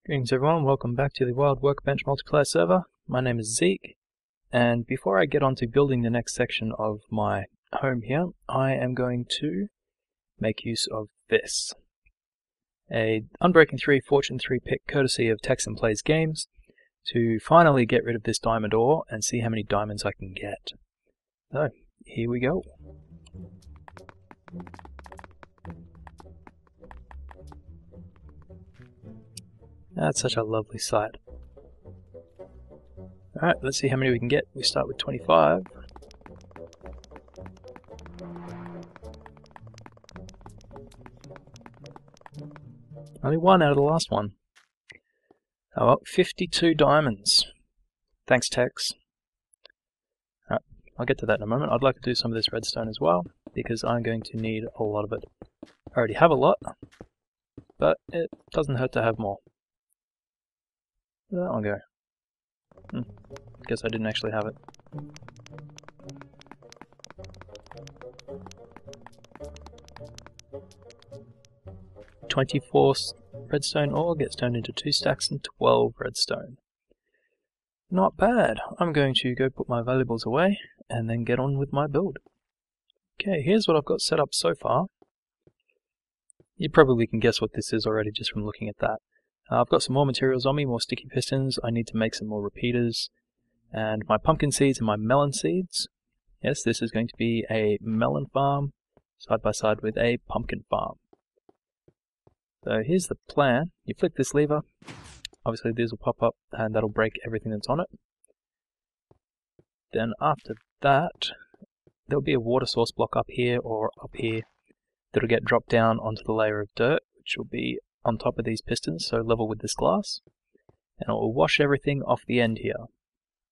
Greetings everyone, welcome back to the Wild Workbench multiplayer server. My name is Zeke, and before I get on to building the next section of my home here, I am going to make use of this. A Unbreaking 3 Fortune 3 pick courtesy of Texan Plays Games to finally get rid of this diamond ore and see how many diamonds I can get. So, here we go. That's such a lovely sight. Alright, let's see how many we can get. We start with 25. Only one out of the last one. Oh well, 52 diamonds. Thanks, Tex. Alright, I'll get to that in a moment. I'd like to do some of this redstone as well, because I'm going to need a lot of it. I already have a lot, but it doesn't hurt to have more. Where did that one go? Guess I didn't actually have it. $24 redstone ore gets turned into 2 stacks and 12 redstone. Not bad. I'm going to go put my valuables away and then get on with my build. Okay, here's what I've got set up so far. You probably can guess what this is already just from looking at that. I've got some more materials on me, more sticky pistons. I need to make some more repeaters. And my pumpkin seeds and my melon seeds. Yes, this is going to be a melon farm side by side with a pumpkin farm. So here's the plan. You flick this lever, obviously these will pop up and that'll break everything that's on it. Then after that, there'll be a water source block up here or up here that'll get dropped down onto the layer of dirt, which will be on top of these pistons, so level with this glass, and it will wash everything off the end here.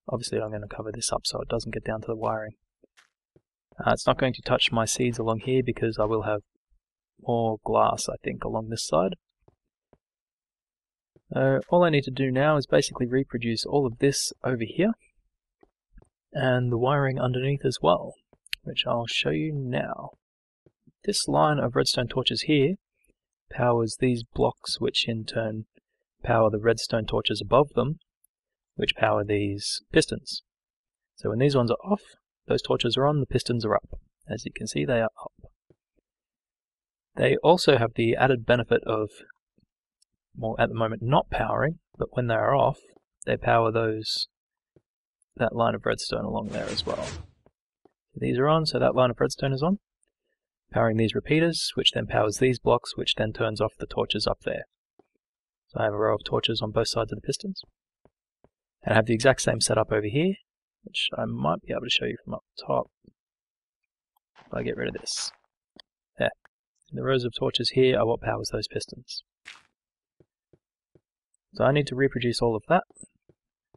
Obviously I'm going to cover this up so it doesn't get down to the wiring. It's not going to touch my seeds along here because I will have more glass, I think, along this side. All I need to do now is basically reproduce all of this over here and the wiring underneath as well, which I'll show you now. This line of redstone torches here powers these blocks, which in turn power the redstone torches above them, which power these pistons. So when these ones are off, those torches are on, the pistons are up. As you can see, they are up. They also have the added benefit of, well, at the moment not powering, but when they are off, they power that line of redstone along there as well. These are on, so that line of redstone is on, powering these repeaters, which then powers these blocks, which then turns off the torches up there. So I have a row of torches on both sides of the pistons. And I have the exact same setup over here, which I might be able to show you from up top if I get rid of this. There. The rows of torches here are what powers those pistons. So I need to reproduce all of that.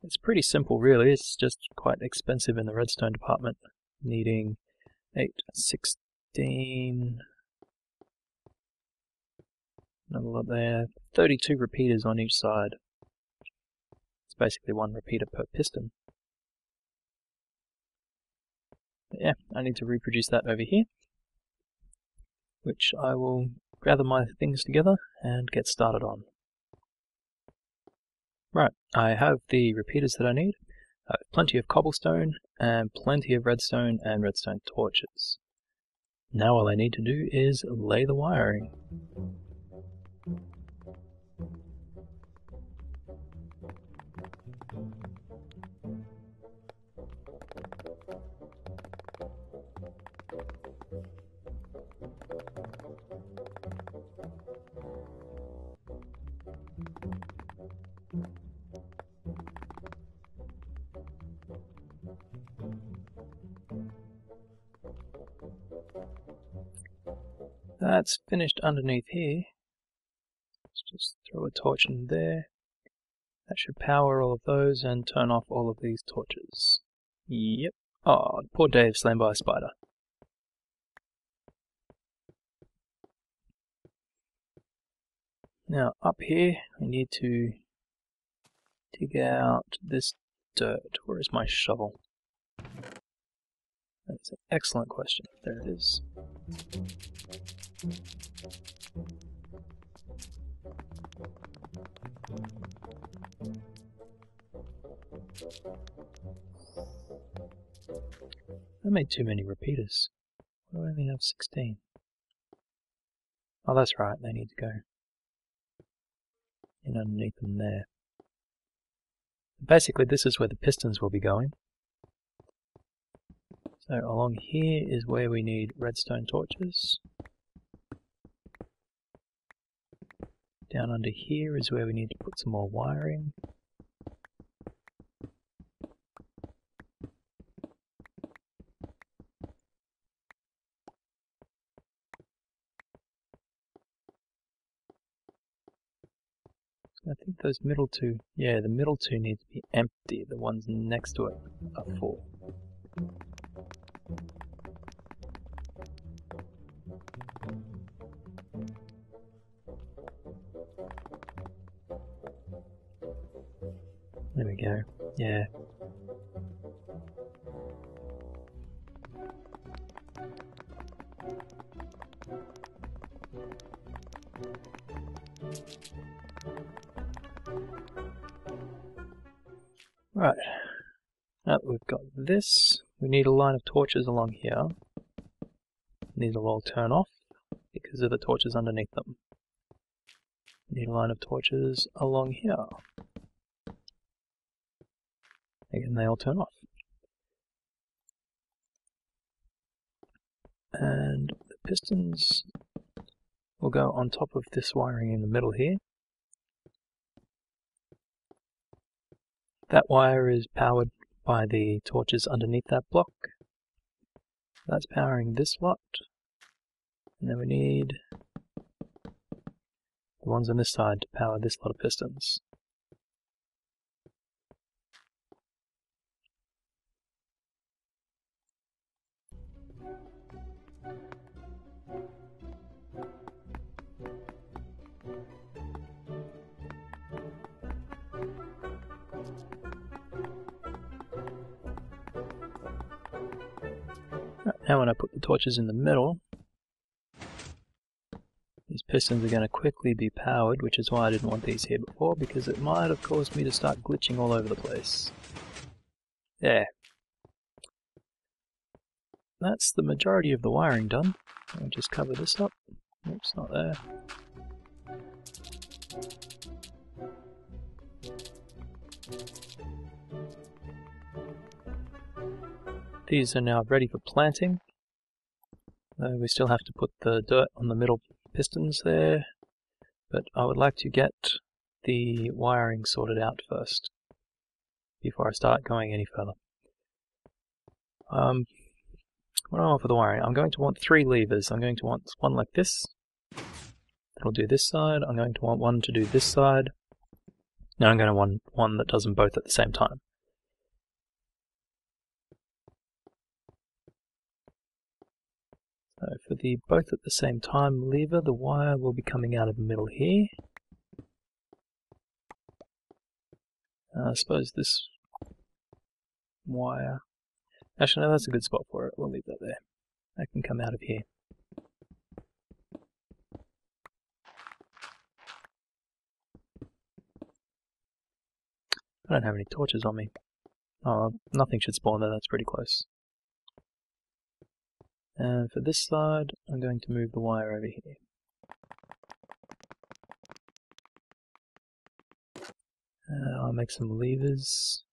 It's pretty simple really, it's just quite expensive in the redstone department, needing 8, 16, another lot there, 32 repeaters on each side. It's basically one repeater per piston. But yeah, I need to reproduce that over here, which I will gather my things together and get started on. Right, I have the repeaters that I need. I have plenty of cobblestone and plenty of redstone and redstone torches. Now all I need to do is lay the wiring. That's finished underneath here. Let's just throw a torch in there. That should power all of those and turn off all of these torches. Yep. Oh, poor Dave slain by a spider. Now up here I need to dig out this dirt. Where is my shovel? That's an excellent question. There it is. I made too many repeaters. Why do I only have 16? Oh, that's right, they need to go in underneath them there. Basically, this is where the pistons will be going. So along here is where we need redstone torches. Down under here is where we need to put some more wiring. I think those middle two, yeah, the middle two need to be empty. The ones next to it are full. There we go. Yeah. Right. Now that we've got this, we need a line of torches along here. These will all turn off because of the torches underneath them. We need a line of torches along here. Again, they all turn off. And the pistons will go on top of this wiring in the middle here. That wire is powered by the torches underneath that block. That's powering this lot. And then we need the ones on this side to power this lot of pistons. Now when I put the torches in the middle, these pistons are going to quickly be powered, which is why I didn't want these here before, because it might have caused me to start glitching all over the place. There. That's the majority of the wiring done. I'll just cover this up. Oops, not there. These are now ready for planting. We still have to put the dirt on the middle pistons there, but I would like to get the wiring sorted out first before I start going any further. What do I want for the wiring? I'm going to want 3 levers. I'm going to want one like this. That'll do this side. I'm going to want one to do this side. Now I'm going to want one that does them both at the same time. So for the both at the same time lever, the wire will be coming out of the middle here. I suppose this wire... Actually, no, that's a good spot for it. We'll leave that there. That can come out of here. I don't have any torches on me. Oh, nothing should spawn there, that's pretty close. And for this side, I'm going to move the wire over here. I'll make some levers.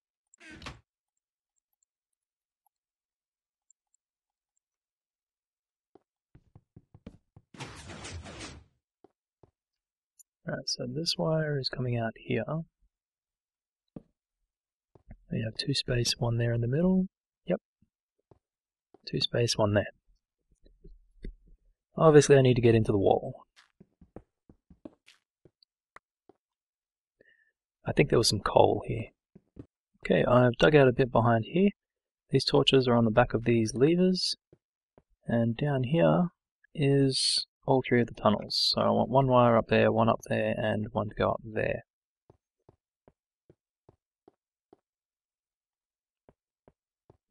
Right, so this wire is coming out here. We have 2 space, 1 there in the middle. Yep. 2 space, 1 there. Obviously I need to get into the wall. I think there was some coal here. Okay, I've dug out a bit behind here. These torches are on the back of these levers. And down here is all 3 of the tunnels. So I want 1 wire up there, 1 up there, and 1 to go up there.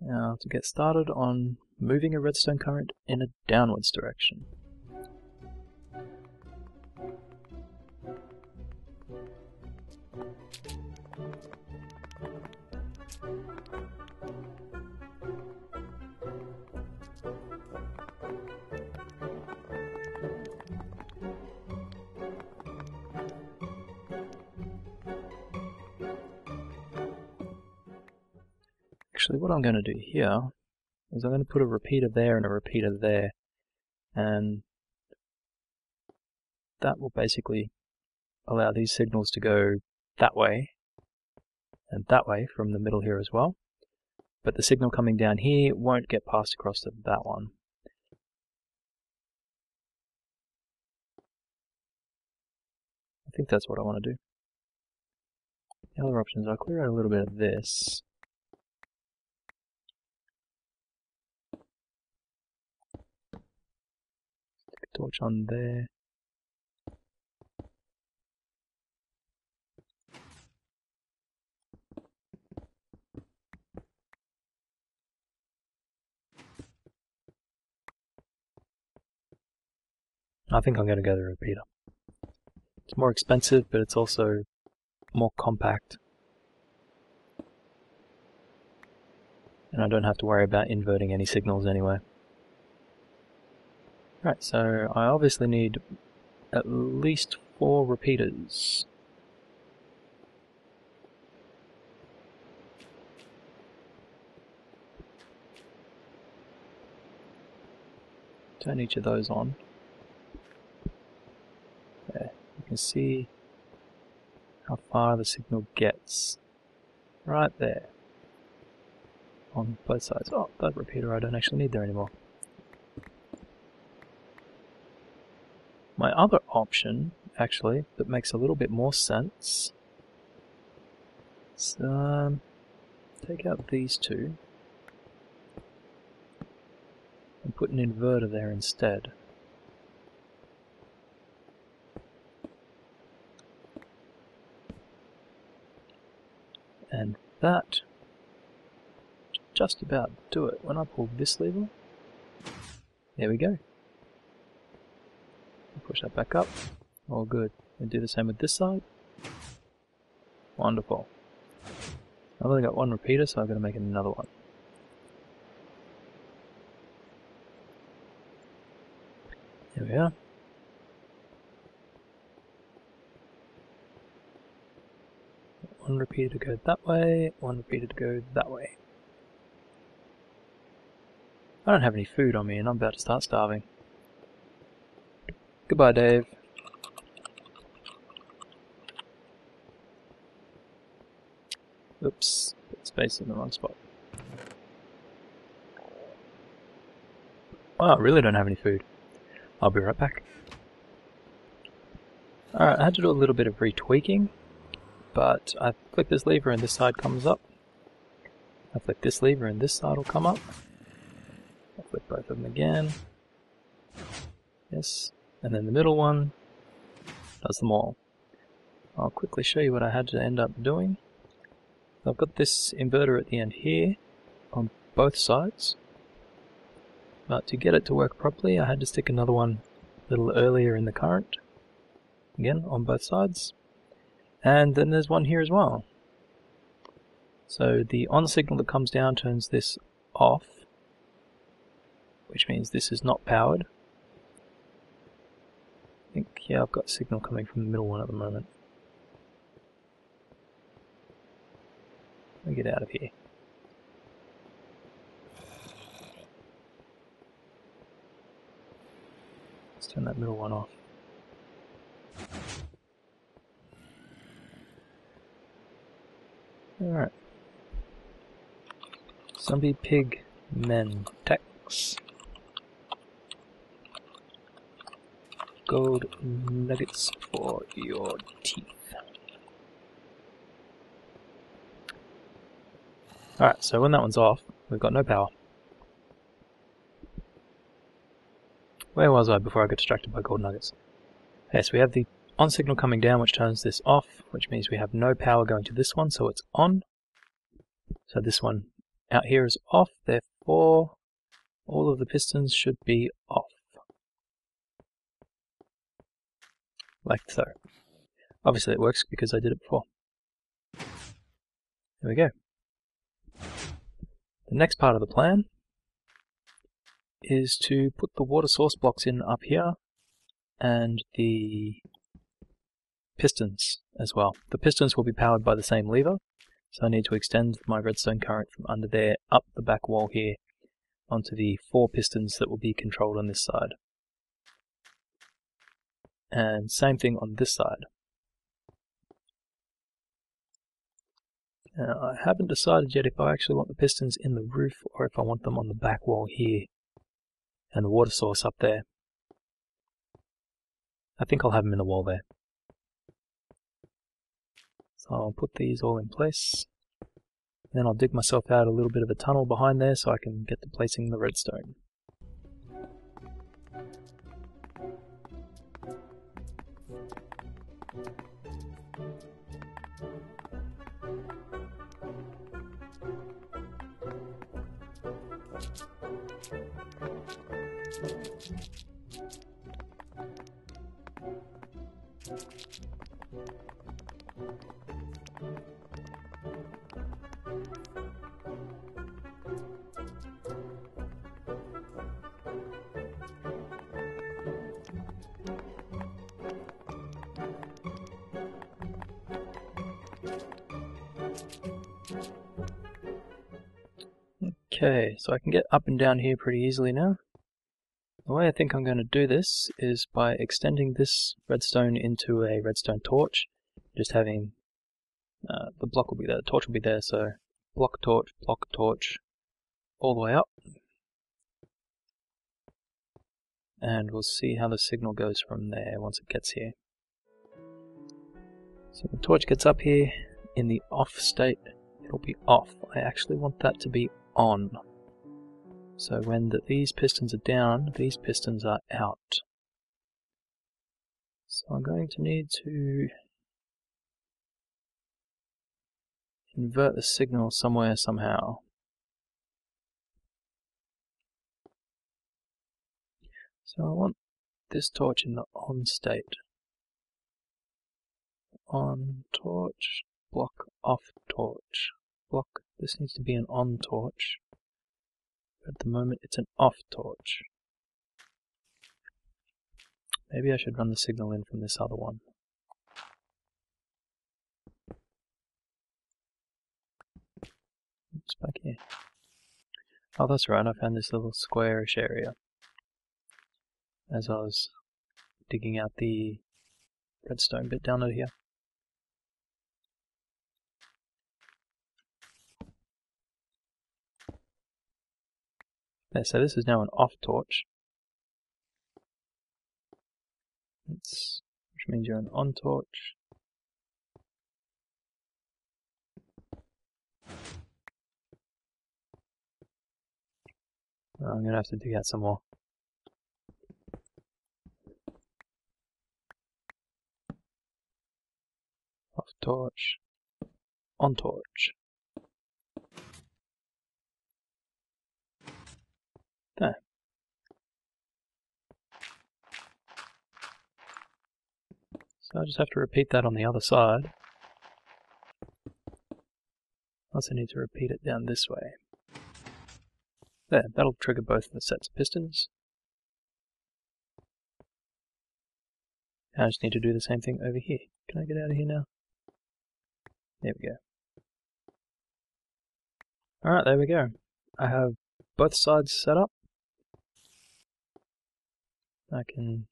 Now to get started on moving a redstone current in a downwards direction. actually what I'm going to do here is I'm going to put a repeater there and a repeater there, and that will basically allow these signals to go that way and that way from the middle here as well, but the signal coming down here won't get passed across to that one. I think that's what I want to do. The other options, I'll clear out a little bit of this. Stick a torch on there. I think I'm going to go the repeater. It's more expensive, but it's also more compact. And I don't have to worry about inverting any signals anyway. Right, so I obviously need at least 4 repeaters. Turn each of those on. There, you can see how far the signal gets. Right there. On both sides. Oh, that repeater I don't actually need there anymore. My other option, actually, that makes a little bit more sense, is take out these two and put an inverter there instead. And that just about do it. When I pull this lever, there we go. Push that back up. All good. And do the same with this side. Wonderful. I've only got one repeater, so I'm going to make another one. Here we are. One repeater to go that way, one repeater to go that way. I don't have any food on me and I'm about to start starving. Goodbye, Dave. Oops, put space in the wrong spot. Wow, I really don't have any food. I'll be right back. Alright, I had to do a little bit of retweaking, but I flick this lever and this side comes up. I flick this lever and this side will come up. I flick both of them again. Yes. And then the middle one does them all. I'll quickly show you what I had to end up doing. I've got this inverter at the end here on both sides, but to get it to work properly I had to stick another one a little earlier in the current, again on both sides, and then there's one here as well. So the on signal that comes down turns this off, which means this is not powered. I think, yeah, I've got signal coming from the middle one at the moment. Let me get out of here. Let's turn that middle one off. Alright. Zombie pig men tax. Gold nuggets for your teeth. Alright, so when that one's off, we've got no power. Where was I before I got distracted by gold nuggets? Yes, we have the on signal coming down, which turns this off, which means we have no power going to this one, so it's on. So this one out here is off, therefore all of the pistons should be off. Like so. Obviously it works because I did it before. There we go. The next part of the plan is to put the water source blocks in up here and the pistons as well. The pistons will be powered by the same lever, So I need to extend my redstone current from under there up the back wall here onto the 4 pistons that will be controlled on this side. And same thing on this side. Now, I haven't decided yet if I actually want the pistons in the roof or if I want them on the back wall here and the water source up there. I think I'll have them in the wall there. So I'll put these all in place. Then I'll dig myself out a little bit of a tunnel behind there so I can get to placing the redstone. Okay, so I can get up and down here pretty easily now. The way I think I'm going to do this is by extending this redstone into a redstone torch, just having the block will be there, the torch will be there, so block torch, all the way up. And we'll see how the signal goes from there once it gets here. So the torch gets up here, in the off state, it'll be off. I actually want that to be on. So when these pistons are down, these pistons are out. So I'm going to need to invert the signal somewhere, somehow. So I want this torch in the on state. On torch, block off torch. Block, this needs to be an on torch. At the moment it's an off torch. Maybe I should run the signal in from this other one. It's back here. Oh, that's right, I found this little squarish area as I was digging out the redstone bit down over here. There, so this is now an off torch. Which means you're an on torch. I'm going to have to dig out some more. Off torch. On torch. There. So I just have to repeat that on the other side. I also need to repeat it down this way. There, that'll trigger both the sets of pistons. I just need to do the same thing over here. Can I get out of here now? There we go. Alright, there we go. I have both sides set up. I can,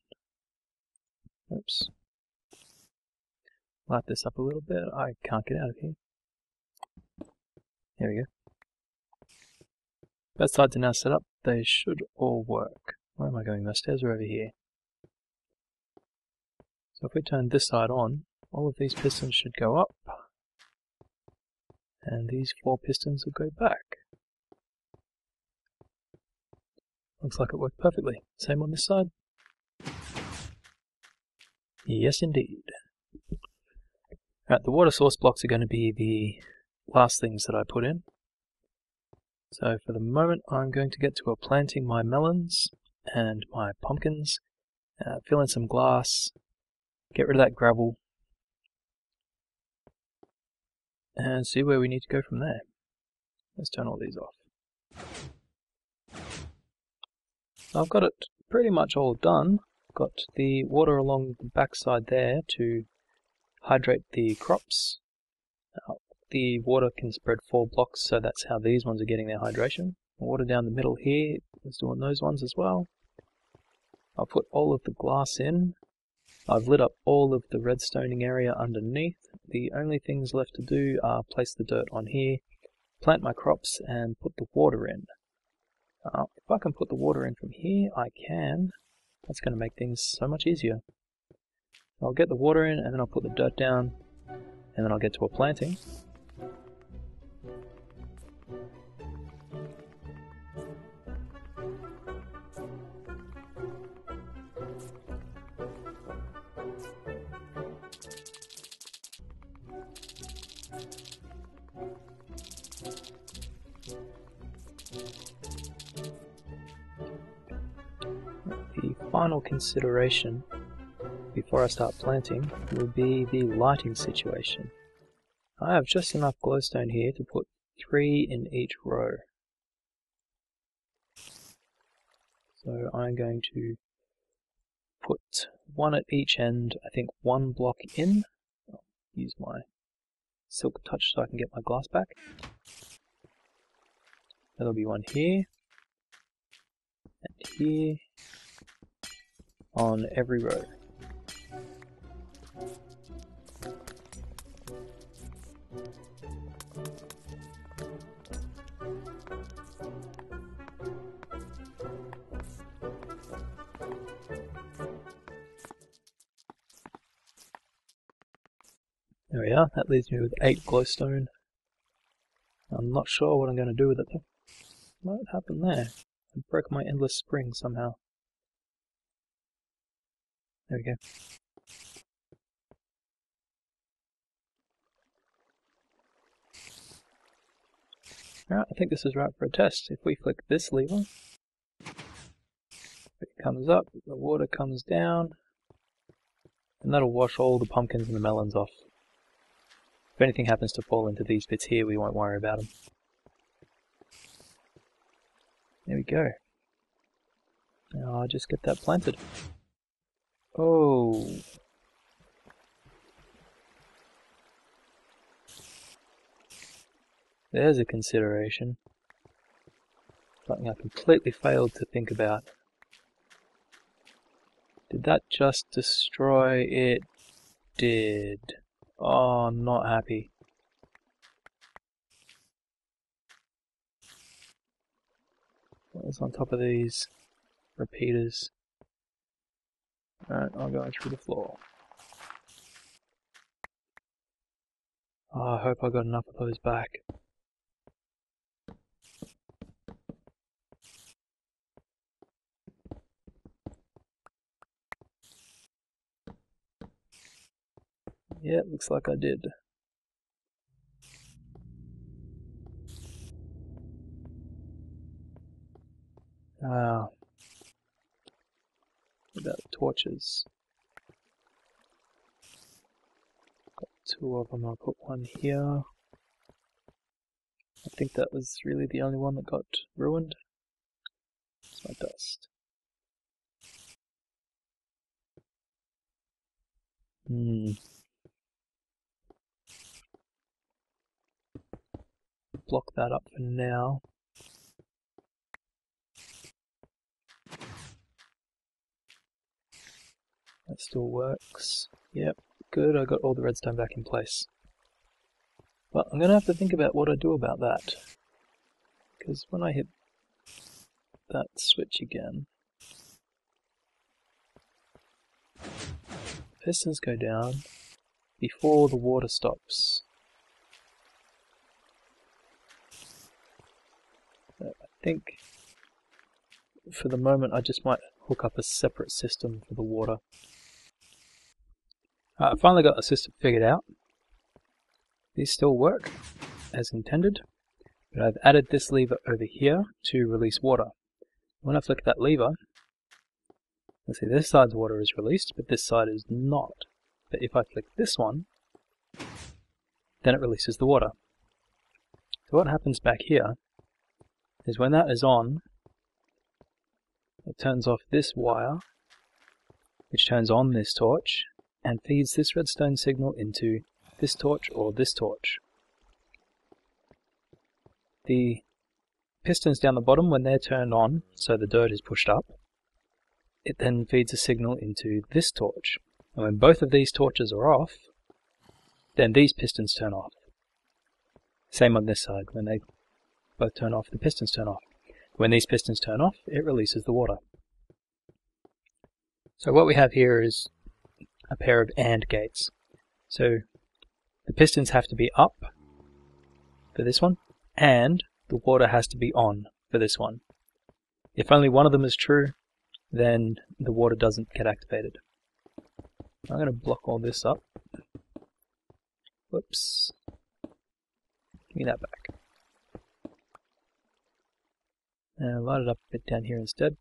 oops, light this up a little bit. I can't get out of here. There we go. Both sides are now set up. They should all work. Where am I going? My stairs are over here. So if we turn this side on, all of these pistons should go up. And these 4 pistons will go back. Looks like it worked perfectly. Same on this side. Yes, indeed. Right, the water source blocks are going to be the last things that I put in. So for the moment, I'm going to get to planting my melons and my pumpkins, fill in some glass, get rid of that gravel, and see where we need to go from there. Let's turn all these off. I've got it pretty much all done. Got the water along the backside there to hydrate the crops. the water can spread 4 blocks, so that's how these ones are getting their hydration. Water down the middle here is doing those ones as well. I'll put all of the glass in. I've lit up all of the redstoning area underneath. The only things left to do are place the dirt on here, plant my crops, and put the water in. If I can put the water in from here, I can. That's going to make things so much easier. I'll get the water in, and then I'll put the dirt down, and then I'll get to a planting. The final consideration before I start planting will be the lighting situation. I have just enough glowstone here to put 3 in each row. So I'm going to put 1 at each end, I think 1 block in. I'll use my silk touch so I can get my glass back. There'll be 1 here, and here, on every row. There we are, that leaves me with 8 glowstone. I'm not sure what I'm going to do with it though. What happened there? I broke my endless spring somehow. There we go. Alright, I think this is right for a test. If we flick this lever, it comes up, the water comes down, and that'll wash all the pumpkins and the melons off. If anything happens to fall into these bits here, we won't worry about them. There we go. Now I'll just get that planted. Oh! There's a consideration. Something I completely failed to think about. Did that just destroy it? Did. Oh, I'm not happy. What was on top of these repeaters? Alright, I'll go through the floor. Oh, I hope I got enough of those back. Yeah, it looks like I did. About torches. Got 2 of them, I'll put 1 here. I think that was really the only one that got ruined. It's my dust. Block that up for now. That still works. Yep, good, I got all the redstone back in place. But I'm going to have to think about what I do about that. Because when I hit that switch again, pistons go down before the water stops. I think for the moment I just might hook up a separate system for the water. I finally got the system figured out. These still work as intended, but I've added this lever over here to release water. When I flick that lever, let's see, this side's water is released, but this side is not. But if I flick this one, then it releases the water. So what happens back here is when that is on, it turns off this wire, which turns on this torch, and feeds this redstone signal into this torch or this torch. the pistons down the bottom, when they're turned on, so the dirt is pushed up, it then feeds a signal into this torch. And when both of these torches are off, then these pistons turn off. Same on this side. When they both turn off, the pistons turn off. When these pistons turn off, it releases the water. So what we have here is a pair of AND gates. So the pistons have to be up for this one, and the water has to be on for this one. If only one of them is true, then the water doesn't get activated. I'm going to block all this up. Whoops. Give me that back. And light it up a bit down here instead.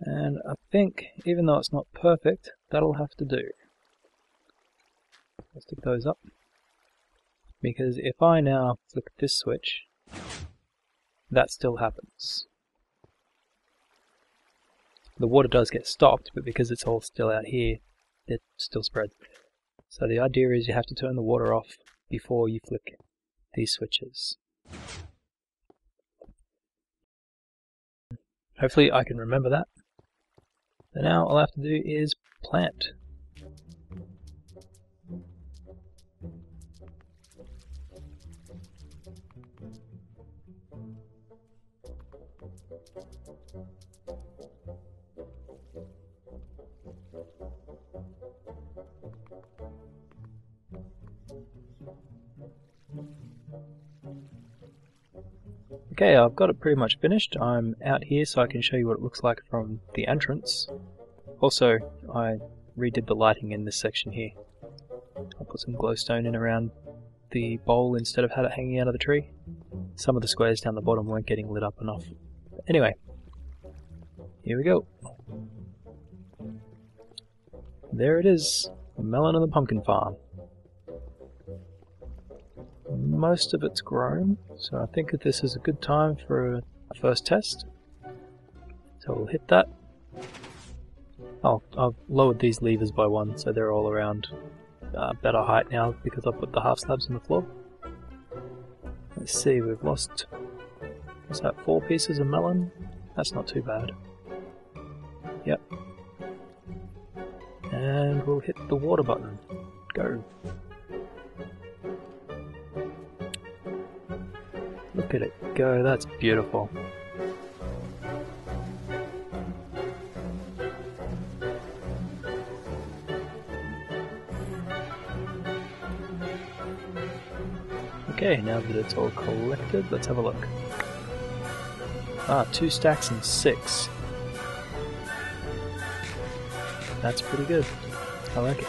And I think, even though it's not perfect, that'll have to do. Let's stick those up. Because if I now flick this switch, that still happens. The water does get stopped, but because it's all still out here, it still spreads. So the idea is you have to turn the water off before you flick these switches. Hopefully I can remember that. So now all I have to do is plant. Okay, I've got it pretty much finished. I'm out here so I can show you what it looks like from the entrance. Also, I redid the lighting in this section here. I put some glowstone in around the bowl instead of had it hanging out of the tree. Some of the squares down the bottom weren't getting lit up enough. But anyway, here we go. There it is, the melon and the pumpkin farm. Most of it's grown, so I think that this is a good time for a first test. So we'll hit that. Oh, I've lowered these levers by one, so they're all around better height now because I've put the half slabs on the floor. Let's see, we've lost, what's that, 4 pieces of melon? That's not too bad. Yep. And we'll hit the water button. Go. Look at it go, that's beautiful. Okay, now that it's all collected, let's have a look. 2 stacks and 6. That's pretty good. I like it.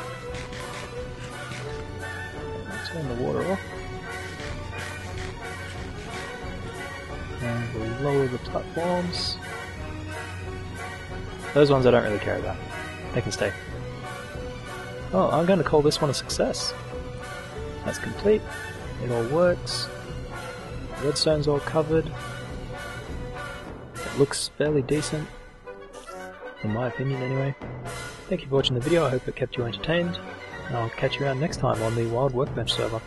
I'll turn the water off. And we'll lower the platforms. Those ones I don't really care about. They can stay. Oh, I'm going to call this one a success. That's complete. It all works. Redstone's all covered. It looks fairly decent. In my opinion, anyway. Thank you for watching the video. I hope it kept you entertained. And I'll catch you around next time on the Wild Workbench server.